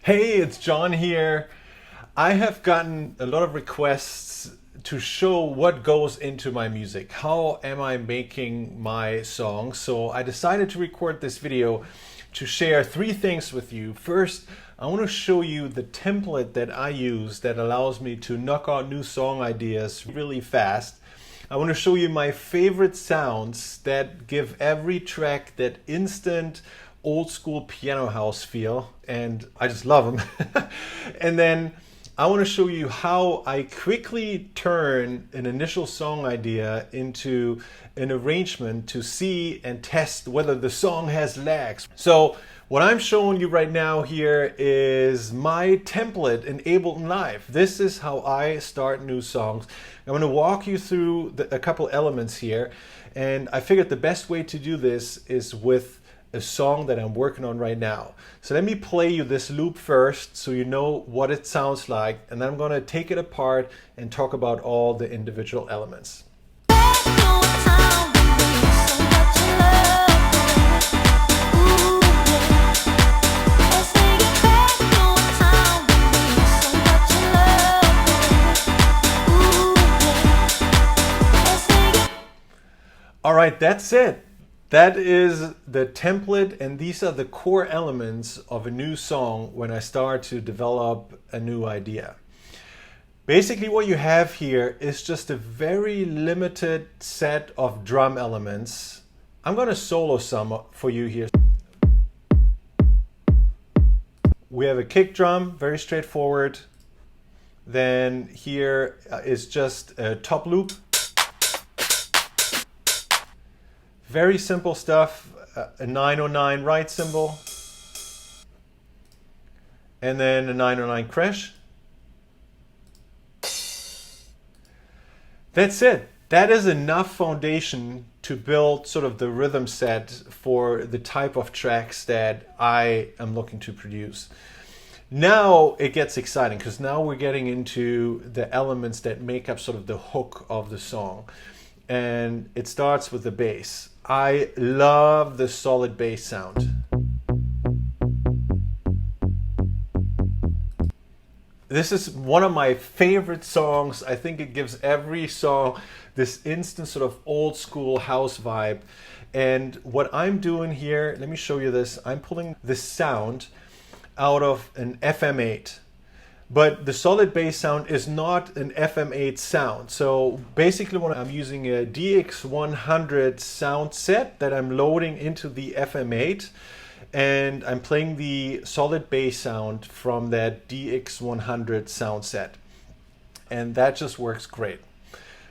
Hey, it's John here. I have gotten a lot of requests to show what goes into my music. How am I making my songs? So I decided to record this video to share three things with you. First, I want to show you the template that I use that allows me to knock out new song ideas really fast. I want to show you my favorite sounds that give every track that instant old school piano house feel, and I just love them. And then I want to show you how I quickly turn an initial song idea into an arrangement to see and test whether the song has legs. So what I'm showing you right now here is my template in Ableton Live. This is how I start new songs. I'm going to walk you through a couple elements here, and I figured the best way to do this is with a song that I'm working on right now. So let me play you this loop first so you know what it sounds like, and then I'm going to take it apart and talk about all the individual elements. All right, that's it. That is the template, and these are the core elements of a new song when I start to develop a new idea. Basically what you have here is just a very limited set of drum elements. I'm going to solo some for you here. We have a kick drum, very straightforward. Then here is just a top loop. Very simple stuff, a 909 right cymbal, and then a 909 crash. That's it. That is enough foundation to build sort of the rhythm set for the type of tracks that I am looking to produce. Now it gets exciting because now we're getting into the elements that make up sort of the hook of the song. And it starts with the bass. I love the solid bass sound. This is one of my favorite songs. I think it gives every song this instant sort of old school house vibe. And what I'm doing here, let me show you this. I'm pulling the sound out of an FM8. But the solid bass sound is not an FM8 sound. So basically what I'm using a DX100 sound set that I'm loading into the FM8, and I'm playing the solid bass sound from that DX100 sound set. And that just works great.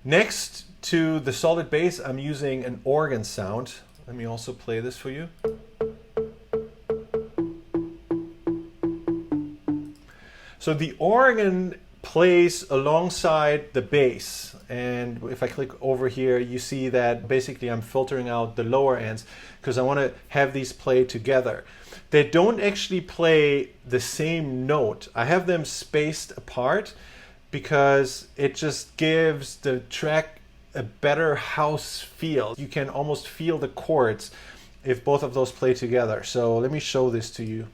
Next to the solid bass, I'm using an organ sound. Let me also play this for you. So the organ plays alongside the bass, and if I click over here, you see that basically I'm filtering out the lower ends because I want to have these play together. They don't actually play the same note. I have them spaced apart because it just gives the track a better house feel. You can almost feel the chords if both of those play together. So let me show this to you.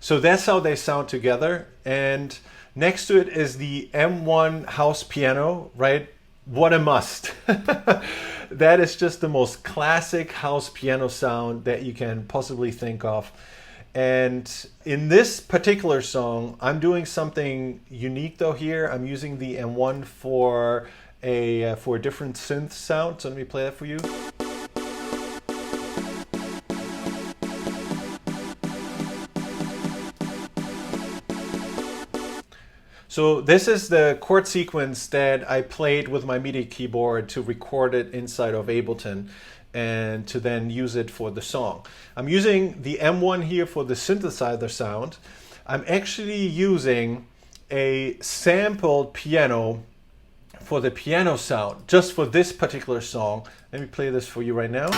So that's how they sound together. And next to it is the M1 house piano, right? What a must. That is just the most classic house piano sound that you can possibly think of. And in this particular song, I'm doing something unique though here. I'm using the M1 for a different synth sound. So let me play that for you. So this is the chord sequence that I played with my MIDI keyboard to record it inside of Ableton and to then use it for the song. I'm using the M1 here for the synthesizer sound. I'm actually using a sampled piano for the piano sound, just for this particular song. Let me play this for you right now.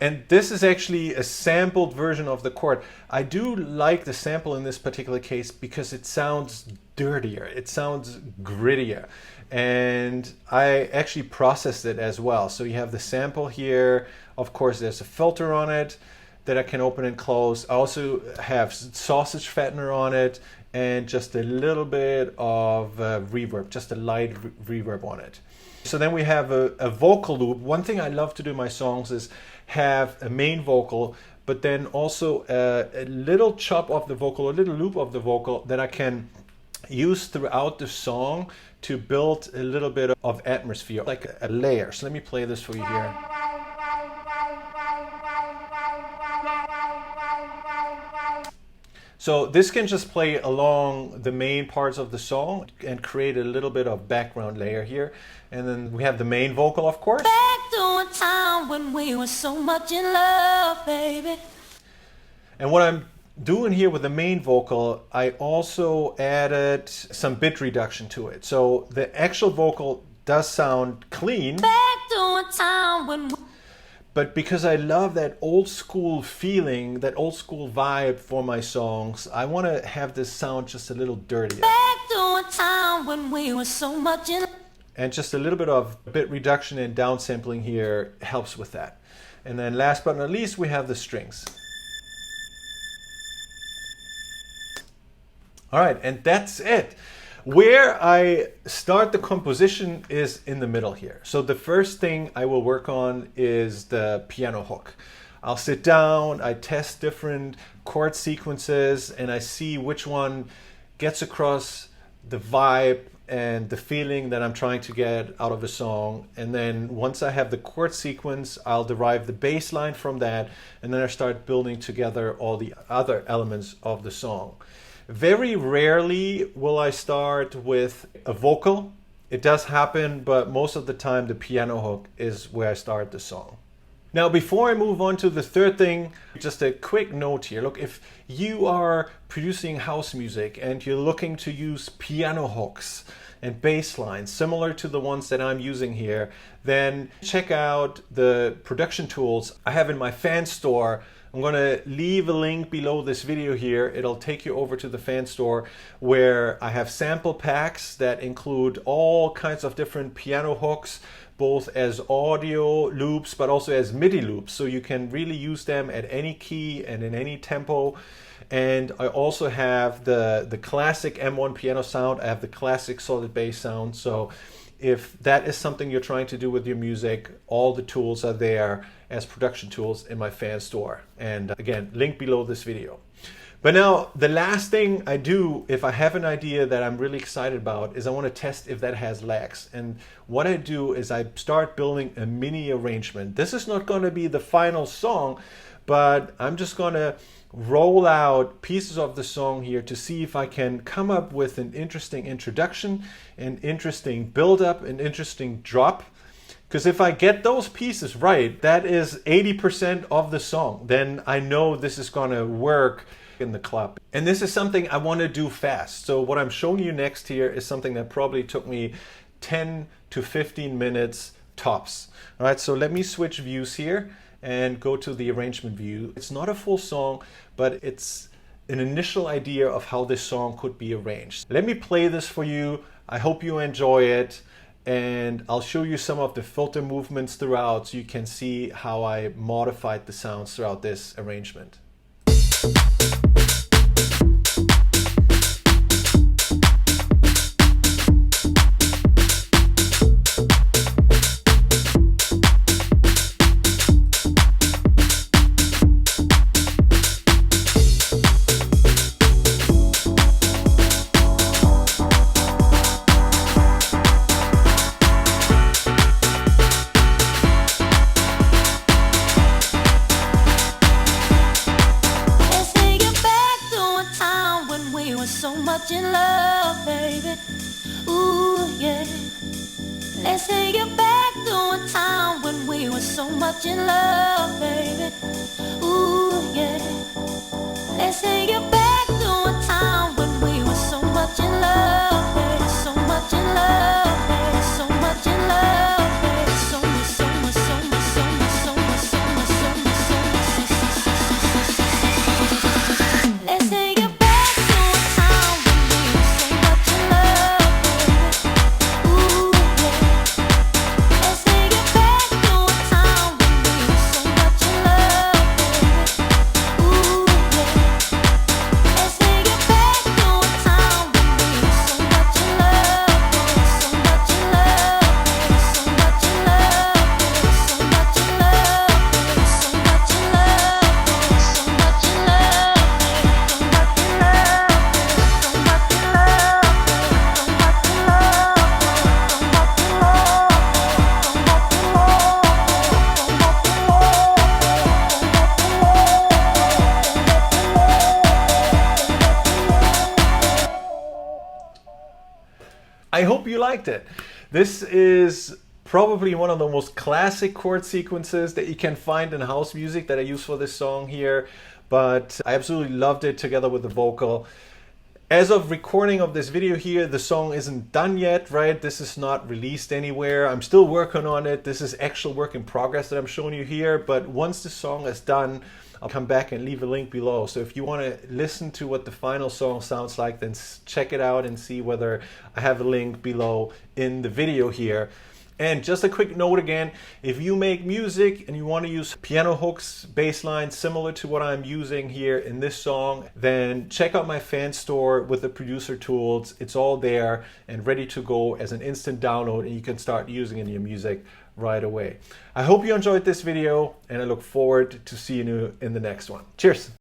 And this is actually a sampled version of the chord. I do like the sample in this particular case because it sounds dirtier, it sounds grittier. And I actually processed it as well. So you have the sample here. Of course, there's a filter on it that I can open and close. I also have sausage fattener on it and just a little bit of reverb, just a light reverb on it. So then we have a vocal loop. One thing I love to do in my songs is have a main vocal, but then also a little chop of the vocal, a little loop of the vocal that I can use throughout the song to build a little bit of atmosphere, like a layer. So let me play this for you here. So this can just play along the main parts of the song and create a little bit of background layer here. And then we have the main vocal, of course. Back to a time when we were so much in love, baby. And what I'm doing here with the main vocal, I also added some bit reduction to it. So the actual vocal does sound clean. Back to a time when we... But because I love that old school feeling, that old school vibe for my songs, I want to have this sound just a little dirtier. Back to a time when we were so much in... And just a little bit of bit reduction and downsampling here helps with that. And then last but not least, we have the strings. All right, and that's it. Where I start the composition is in the middle here. So the first thing I will work on is the piano hook. I'll sit down, I test different chord sequences, and I see which one gets across the vibe and the feeling that I'm trying to get out of a song. And then once I have the chord sequence, I'll derive the bass line from that, and then I start building together all the other elements of the song. Very rarely will I start with a vocal. It does happen, but most of the time the piano hook is where I start the song. Now, before I move on to the third thing, just a quick note here. Look, if you are producing house music and you're looking to use piano hooks and bass lines similar to the ones that I'm using here, then check out the production tools I have in my fan store. I'm going to leave a link below this video here. It'll take you over to the fan store where I have sample packs that include all kinds of different piano hooks, both as audio loops but also as MIDI loops, so you can really use them at any key and in any tempo. And I also have the classic M1 piano sound. I have the classic solid bass sound. So if that is something you're trying to do with your music, all the tools are there as production tools in my fan store. And again, link below this video. But now the last thing I do if I have an idea that I'm really excited about is I want to test if that has legs. And what I do is I start building a mini arrangement. This is not going to be the final song, but I'm just going to roll out pieces of the song here to see if I can come up with an interesting introduction, an interesting build-up, an interesting drop. Because if I get those pieces right, that is 80% of the song. Then I know this is going to work in the club. And this is something I want to do fast. So what I'm showing you next here is something that probably took me 10 to 15 minutes tops. All right, so let me switch views here and go to the arrangement view. It's not a full song, but it's an initial idea of how this song could be arranged. Let me play this for you. I hope you enjoy it. And I'll show you some of the filter movements throughout so you can see how I modified the sounds throughout this arrangement. So much in love, baby. Ooh, yeah. Let's take it back to a time when we were so much in love, baby. Ooh, yeah. Let's take it back to a time when we were so much in love, baby. So much in love, baby. So much in love, baby. So much, so much, so much, so much, so much, so much, so much, I hope you liked it. This is probably one of the most classic chord sequences that you can find in house music that I use for this song here, but I absolutely loved it together with the vocal. As of recording of this video here, the song isn't done yet, right? This is not released anywhere. I'm still working on it. This is actual work in progress that I'm showing you here, but once the song is done, I'll come back and leave a link below. So if you want to listen to what the final song sounds like, then check it out and see whether I have a link below in the video here. And just a quick note again, if you make music and you want to use piano hooks, bass lines similar to what I'm using here in this song, then check out my fan store with the producer tools. It's all there and ready to go as an instant download, and you can start using it in your music right away. I hope you enjoyed this video, and I look forward to seeing you in the next one. Cheers!